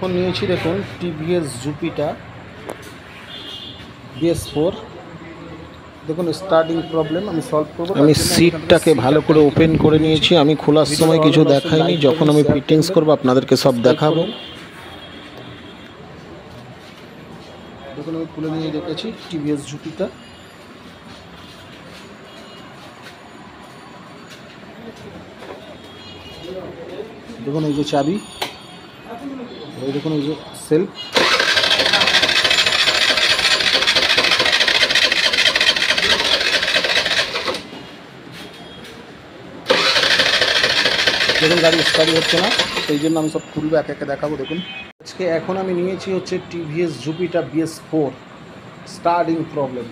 এখন নিয়েছি দেখুন টিভিএস জুপিটার BS4। দেখুন স্টার্টিং প্রবলেম আমি সলভ করব। আমি সিটটাকে ভালো করে ওপেন করে নিয়েছি। আমি খোলার সময় কিছু দেখাইনি, যখন আমি ফিটিংস করব আপনাদেরকে সব দেখাবো। দেখুন আমি খুলে নিয়ে রেখেছি টিভিএস জুপিটার। দেখুন এই যে চাবি, এই দেখুন এই যে সেলফ, দেখুন গাড়ি স্টার্ট হচ্ছে না, সেই জন্য আমি সব খুলবো, একে একে দেখাবো। দেখুন আজকে এখন আমি নিয়েছি হচ্ছে TVS Jupiter BS4 starting problem.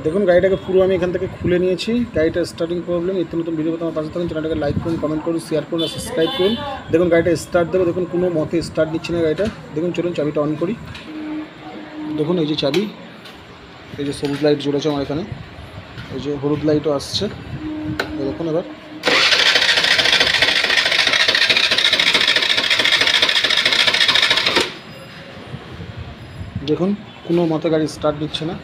দেখুন গাড়িটাকে পুরো আমি এখান থেকে খুলে নিয়েছি। গাড়িটার স্টার্টিং প্রবলেম। নিত্য নতুন ভিডিও আমার পাশে থাকুন, চ্যানেলটাকে লাইক করুন, কমেন্ট করুন, শেয়ার করুন আর সাবস্ক্রাইব করুন। দেখুন গাড়িটা স্টার্ট দেবো, দেখুন কোনো মতে স্টার্ট নিচ্ছে না গাড়িটা। দেখুন চলুন চাবিটা অন করি। দেখুন এই যে চাবি, এই যে সবুজ লাইট জ্বলেছে আমার এখানে, এই যে হলুদ লাইটও আসছে। দেখুন এবার দেখুন কোনো মতে গাড়ি স্টার্ট দিচ্ছে না।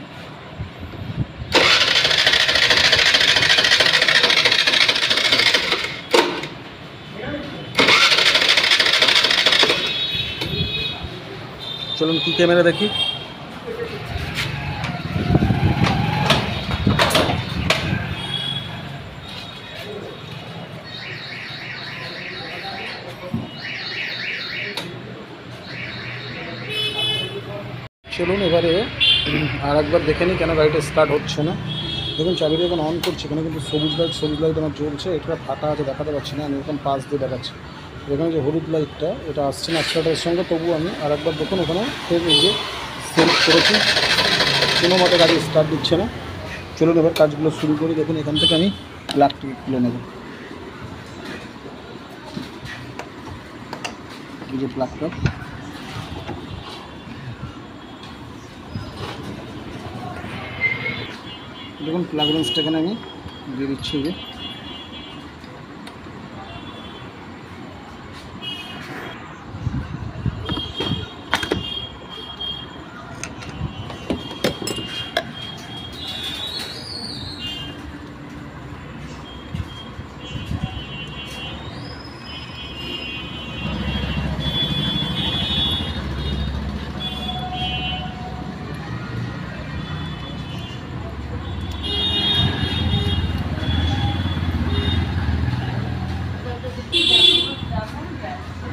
চলুন কি ক্যামেরা দেখি। চলুন এবারে আর একবার দেখে নিই কেন গাড়িটা স্টার্ট হচ্ছে না। দেখুন চাবিটা এখন অন করছি, এখানে কিন্তু সবুজ লাইট আমার জ্বলছে। এটা ফাটা আছে, দেখাতে পাচ্ছি না, আমি এখন পাশ দিয়ে দেখাচ্ছি। এখানে যে হলুদ লাইটটা এটা আসছে না অ্যাক্সিলেটারের সঙ্গে, তবু আমি আর একবার দেখুন ওখানে ফের এই যে সেলফ করেছি, কোনো মতে গাড়ি স্টার্ট দিচ্ছে না। চলুন এবার কাজগুলো শুরু করি। দেখুন এখান থেকে আমি প্লাগটিকে খুলে নেব। এই যে প্লাগটা, দেখুন প্লাগ রেঞ্জটা এখানে আমি দিয়ে দিচ্ছি। এই যে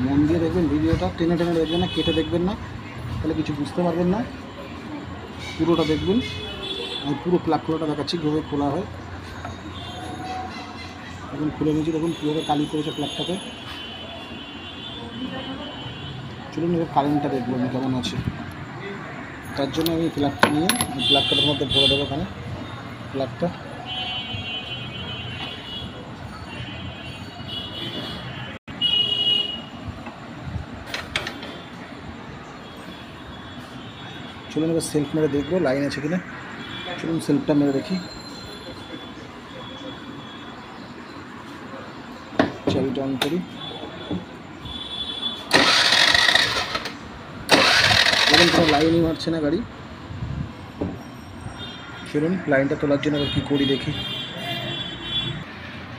মন দিয়ে দেখবেন ভিডিওটা, টেনে দেখবেন না, কেটে দেখবেন না, তাহলে কিছু বুঝতে পারবেন না। পুরোটা দেখবেন। আমি পুরো প্লাগ খোলাটা দেখাচ্ছি কীভাবে খোলা হয়। এখন খুলে নিয়েছি, দেখুন কীভাবে কালি করেছে প্লাগটাকে। চলুন এবার কারেন্টটা দেখবো আমি কেমন আছে। তার জন্য আমি প্লাগটা নিয়ে প্লাগটার মধ্যে ভরে দেবো এখানে প্লাগটা। চলুন এবার সেলফ মেরে দেখবো লাইন আছে কিনা। চলুন সেলফটা মেরে দেখি। চাবিটা অন করি। দেখুন কোনো লাইনই মারছে না গাড়ি। চলুন লাইনটা তোলার জন্য আবার কী করি দেখি।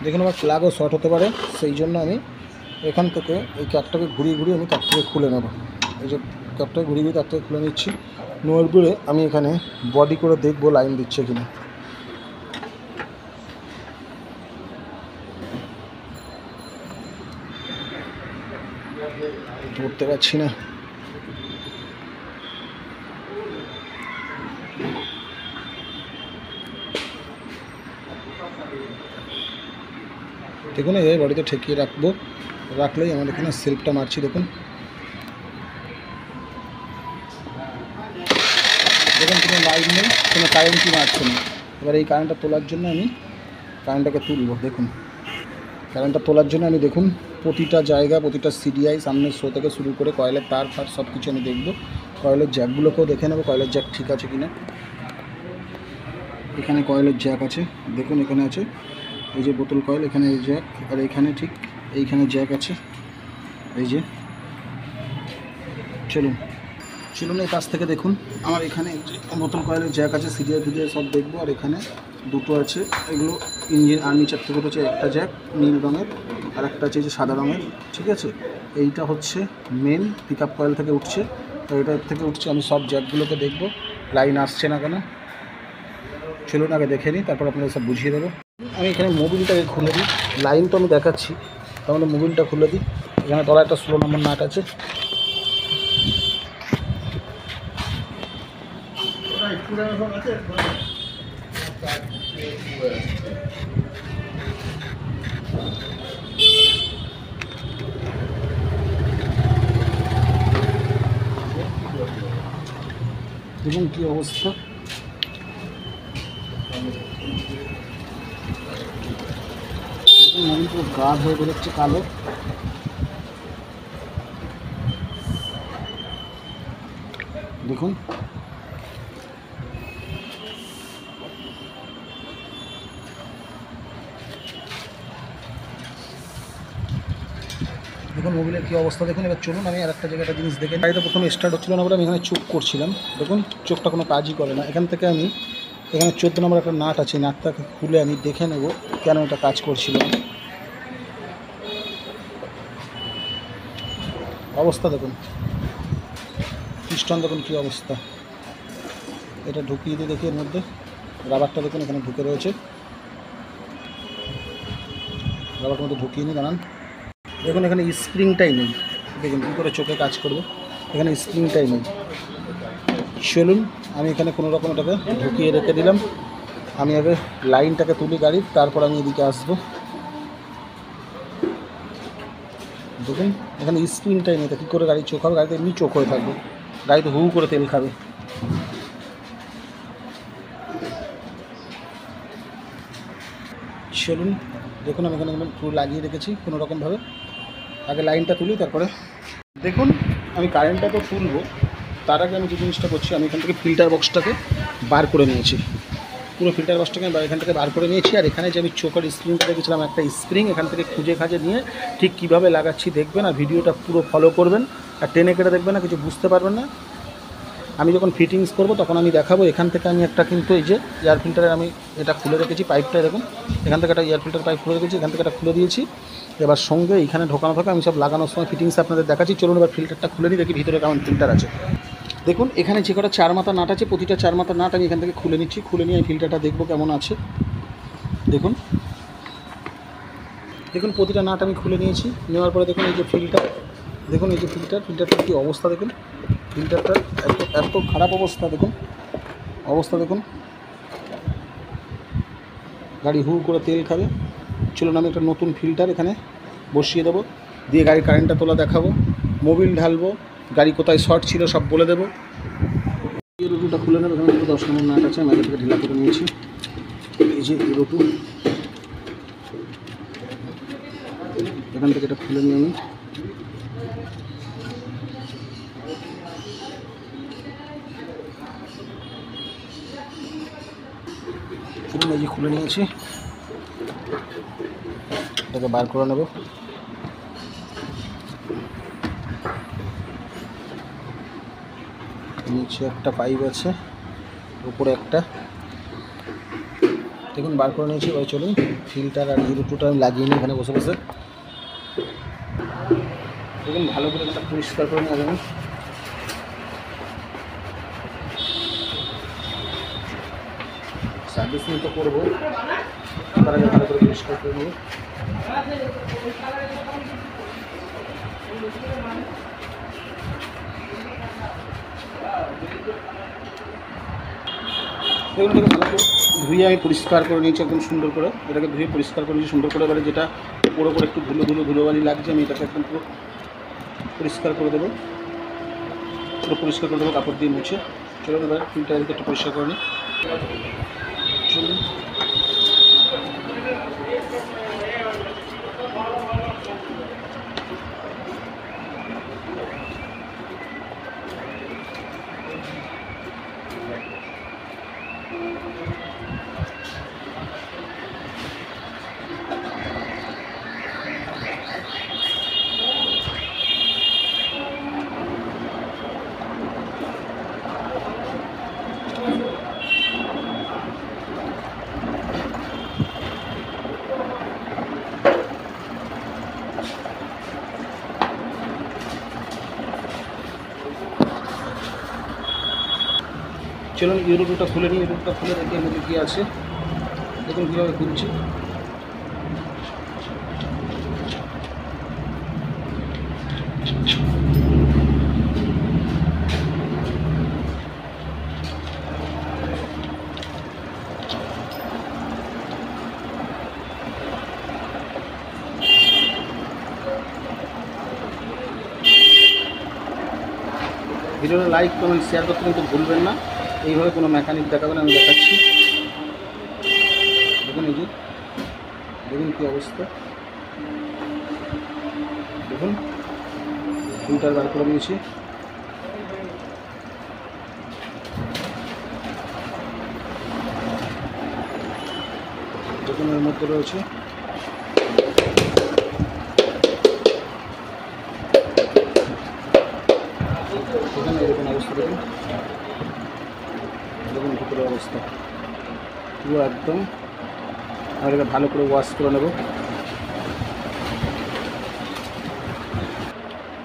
দেখুন আমার প্লাগও শর্ট হতে পারে, সেই জন্য আমি এখান থেকে এই ক্যাপটাকে ঘুরিয়ে আমি তার থেকে খুলে নেব। এই যে ক্যাপটাকে ঘুরিয়ে তার থেকে খুলে নিচ্ছি। নেওয়ার পরে আমি এখানে বডি করে দেখবো লাইন দিচ্ছে কিনা। ধরতে পারছি না। দেখুন এই বডিতে ঠেকিয়ে রাখলেই আমার এখানে সেলফটা মারছি। দেখুন কোনো লাইন নেই, কোনো কারেন্টই মারছে না। এবার এই কারেন্টটা তোলার জন্য আমি কারেন্টটাকে তুলব। দেখুন কারেন্টটা তোলার জন্য আমি দেখুন প্রতিটা জায়গা, প্রতিটা সিডিআই, সামনের শো থেকে শুরু করে কয়েলের তার সব কিছু আমি দেখব। কয়েলের জ্যাকগুলোকেও দেখে নেব কয়েলের জ্যাক ঠিক আছে কিনা। এখানে কয়েলের জ্যাক আছে, দেখুন এখানে আছে এই যে বোতল কয়েল, এখানে এই জ্যাক, আর এখানে ঠিক এইখানে জ্যাক আছে। এই যে চলুন চলুন এই পাশ থেকে দেখুন আমার এখানে বোতল কয়েলের জ্যাক আছে, সিডিআই ফিডিআই সব দেখবো। আর এখানে দুটো আছে, এগুলো ইঞ্জিন আর নিচের থেকে হচ্ছে একটা জ্যাক নীল রঙের আর একটা আছে যে সাদা রঙের, ঠিক আছে। এইটা হচ্ছে মেন পিক আপ কয়েল থেকে উঠছে, তো এটার থেকে উঠছে। আমি সব জ্যাকগুলোকে দেখবো লাইন আসছে না কেন, চলুন আগে দেখে নিই, তারপর আপনাদের সব বুঝিয়ে দেবো। আমি এখানে মোবিলটাকে খুলে দিই, লাইন তো আমি দেখাচ্ছি, তাহলে মোবিলটা খুলে দিই। এখানে তলা একটা 16 নম্বর নাট আছে। দেখুন কী অবস্থা, মোবিল পুরো গাঢ় হয়ে বেরোচ্ছে কালো। দেখুন দেখুন মোবিলের কী অবস্থা দেখুন। এবার চলুন আমি আর একটা জায়গায় একটা জিনিস দেখে, গাড়িটা প্রথমে স্টার্ট হচ্ছিল না বলে আমি এখানে চোখ করছিলাম। দেখুন চোখটা কোনো কাজই করে না। এখান থেকে আমি এখানে 14 নম্বর একটা নাট আছে, নাটটাকে খুলে আমি দেখে নেব কেন এটা কাজ করছিল না। অবস্থা দেখুন, পিস্টন দেখুন কী অবস্থা। এটা ঢুকিয়ে দিয়ে দেখি, এর মধ্যে রাবারটা দেখুন এখানে ঢুকে রয়েছে, রাবারটার মধ্যে ঢুকিয়ে নিই, দাঁড়ান। দেখুন এখানে স্প্রিংটাই নেই, দেখুন কী করে চোখে কাজ করবে, এখানে স্প্রিংটাই নেই। চলুন আমি এখানে কোনো রকম এটাকে ঢুকিয়ে রেখে দিলাম। আমি আগে লাইনটাকে তুলি গাড়ির, তারপর আমি এদিকে আসবো। দেখুন এখানে স্প্রিংটাই নেই, তা কী করে গাড়ি চোখ হবে? গাড়িতে এমনি চোখ হয়ে থাকবে, গাড়িতে হু করে তেল খাবে। চলুন দেখুন আমি এখানে পুরো লাগিয়ে রেখেছি কোনো রকমভাবে। আগে লাইনটা তুলি, তারপরে দেখুন আমি কারেন্টটা তো তুলবো, তার আগে আমি যে জিনিসটা করছি, আমি এখান থেকে ফিল্টার বক্সটাকে বার করে নিয়েছি, পুরো ফিল্টার বক্সটাকে আমি এখান থেকে বার করে নিয়েছি। আর এখানে যে আমি চোখের স্প্রিংটা রেখেছিলাম, একটা স্প্রিং এখান থেকে খুঁজে খাজে নিয়ে ঠিক কীভাবে লাগাচ্ছি দেখবেন, আর ভিডিওটা পুরো ফলো করবেন, আর টেনে কেটে দেখবেন না, কিছু বুঝতে পারবেন না। আমি যখন ফিটিংস করব তখন আমি দেখাবো। এখান থেকে আমি একটা কিন্তু এই যে এয়ার ফিল্টারের আমি এটা খুলে রেখেছি, পাইপটা দেখুন এখান থেকে একটা এয়ার ফিল্টার পাইপ খুলে রেখেছি, এখান থেকে এটা খুলে দিয়েছি। এবার সঙ্গে এইখানে ঢোকানো থাকে, আমি সব লাগানোর সময় ফিটিংস আপনাদের দেখাচ্ছি। চলুন এবার ফিল্টারটা খুলে নিই, দেখি ভিতরে কেমন ফিল্টার আছে। দেখুন এখানে যে কটা 4 মাথা নাট আছে, প্রতিটা 4 মাথা নাট আমি এখান থেকে খুলে নিচ্ছি। খুলে নিয়ে আমি ফিল্টারটা দেখবো কেমন আছে। দেখুন দেখুন প্রতিটা নাট আমি খুলে নিয়েছি। নেওয়ার পরে দেখুন এই যে ফিল্টার, দেখুন এই যে ফিল্টারটার কী অবস্থা দেখুন, ফিল্টারটার এত খারাপ অবস্থা। দেখুন অবস্থা দেখুন, গাড়ি হু করে তেল খাবে। চলুন আমি একটা নতুন ফিল্টার এখানে বসিয়ে দেবো, দিয়ে গাড়ির কারেন্টটা তোলা দেখাবো, মোবিল ঢালবো, গাড়ি কোথায় শর্ট ছিল সব বলে দেবো। এই রুটুটা খুলে নেবে, এখানে 10 নম্বর নাট আছে, আমি আগে থেকে ঢিলা করে নিয়েছি। এই যে এই রুটু, এখান থেকে এটা খুলে নিয়ে আমি এই যে খুলে নিয়েছি, এটাকে বার করে নেব। নিচে একটা পাইপ আছে, উপরে একটা, দেখুন বার করে নিয়েছি। এবার চলুন ফিল্টার আর এই রুটুটা আমি লাগিয়ে নিই এখানে বসে বসে। দেখুন ভালো করে এটা পরিষ্কার করে নেওয়া যাবে। সার্ভিসিং তো করবো, তার আগে ভালো করে পরিষ্কার করে নেব। দেখুন এটাকে ভালো করে ধুয়ে আমি পরিষ্কার করে নিয়েছি একদম সুন্দর করে। এটাকে ধুয়ে পরিষ্কার করে নিয়েছি সুন্দর করে। এবারে যেটা পুরো করে একটু ধুলোবালি লাগছে, আমি এটাকে একদম পুরো পরিষ্কার করে দেবো, পুরো পরিষ্কার করে দেবো কাপড় দিয়ে মুছে। চলুন এবার ফিল্টারকে একটু পরিষ্কার করে নিই। চলুন চলুন ইউরোটা খুলে নিই। ইউরোটা খুলে দেখি এর মধ্যে কী আছে। দেখুন কীভাবে খুলছি। ভিডিওটা লাইক কমেন্ট শেয়ার করতে কিন্তু ভুলবেন না। এইভাবে কোনো মেকানিক দেখাবেন, আমি দেখাচ্ছি। দেখুন এই যে, দেখুন কী অবস্থা। দেখুন ফিল্টার বার করে নিয়েছি। দেখুন এর মধ্যে রয়েছে এখানে এরকম অবস্থা। দেখুন দেখুন ভিতরের অবস্থা পুরো একদম। আর এটা ভালো করে ওয়াশ করে নেব।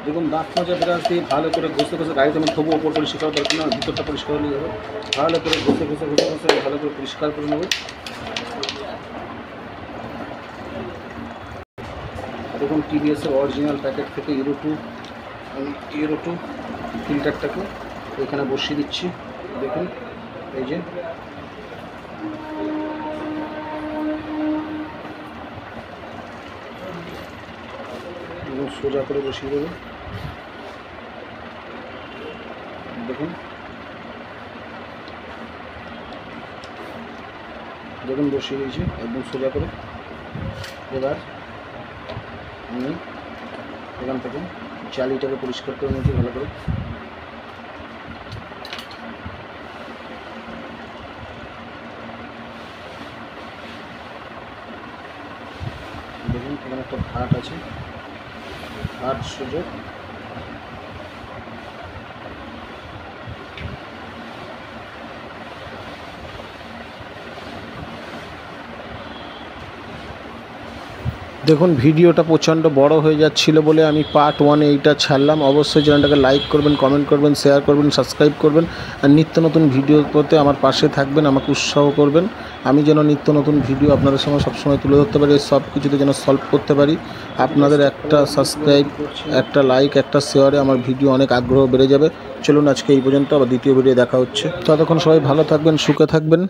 দেখুন দাঁত মাজা ব্রাশ দিয়ে ভালো করে ঘষে ঘষে, গাড়িতে আমি ধোবো, ওপর পরিষ্কার করার দরকার না, ভিতরটা পরিষ্কার হয়ে যাবে। ভালো করে ঘষে ঘষে ঘষে ঘষে ভালো করে পরিষ্কার করে নেব। দেখুন টিভিএসের অরিজিনাল প্যাকেট থেকে ইউরো টু ফিল্টারটাকে এখানে বসিয়ে দিচ্ছি। দেখুন এই যে সোজা করে বসিয়ে দেবো। দেখুন দেখুন বসিয়ে দিয়েছি একদম সোজা করে। এবার আমি এখান থেকে জালিটাকে পরিষ্কার করে নিয়েছি ভালো করে। দেখুন এখানে একটা ঘাট আছে, ঘাট সোজা। দেখুন ভিডিওটা প্রচণ্ড বড় হয়ে যাচ্ছিল বলে আমি পার্ট 1 এইটা ছাড়লাম। অবশ্যই চ্যানেলটাকে লাইক করবেন, কমেন্ট করবেন, শেয়ার করবেন, সাবস্ক্রাইব করবেন। আর নিত্য নতুন ভিডিও করতে আমার পাশে থাকবেন, আমাকে উৎসাহ করবেন। আমি যেন নিত্য নতুন ভিডিও আপনাদের সঙ্গে সবসময় তুলে ধরতে পারি, সব কিছুতে যেন সলভ করতে পারি। আপনাদের একটা সাবস্ক্রাইব, একটা লাইক, একটা শেয়ারে আমার ভিডিও অনেক আগ্রহ বেড়ে যাবে। চলুন আজকে এই পর্যন্ত, আবার দ্বিতীয় ভিডিও দেখা হচ্ছে। ততক্ষণ সবাই ভালো থাকবেন, সুখে থাকবেন।